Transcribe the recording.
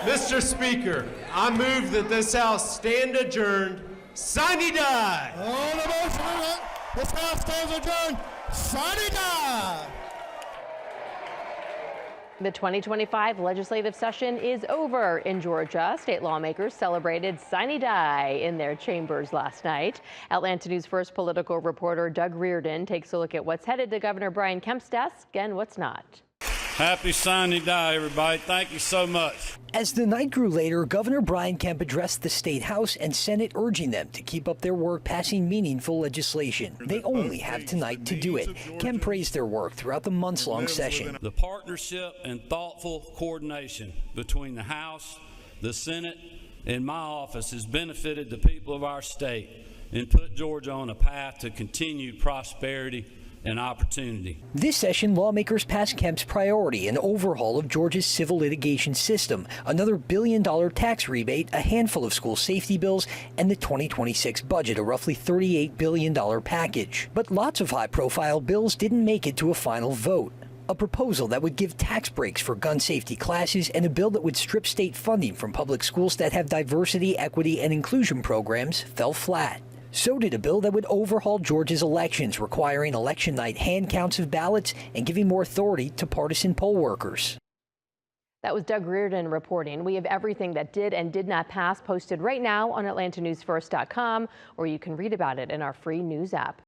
Mr. Speaker, I move that this House stand adjourned, sine die. On the motion, this House stands adjourned, sine die. The 2025 legislative session is over in Georgia. State lawmakers celebrated sine die in their chambers last night. Atlanta News First political reporter Doug Reardon takes a look at what's headed to Governor Brian Kemp's desk and what's not. Happy sine die, everybody. Thank you so much. As the night grew later, Governor Brian Kemp addressed the State House and Senate, urging them to keep up their work passing meaningful legislation. They only have tonight to do it. Kemp praised their work throughout the months-long session. The partnership and thoughtful coordination between the House, the Senate, and my office has benefited the people of our state and put Georgia on a path to continued prosperity and opportunity. This session, lawmakers passed Kemp's priority, an overhaul of Georgia's civil litigation system, another billion-dollar tax rebate, a handful of school safety bills, and the 2026 budget, a roughly $38 billion package. But lots of high-profile bills didn't make it to a final vote. A proposal that would give tax breaks for gun safety classes and a bill that would strip state funding from public schools that have diversity, equity, and inclusion programs fell flat. So did a bill that would overhaul Georgia's elections, requiring election night hand counts of ballots and giving more authority to partisan poll workers. That was Doug Reardon reporting. We have everything that did and did not pass posted right now on AtlantaNewsFirst.com, or you can read about it in our free news app.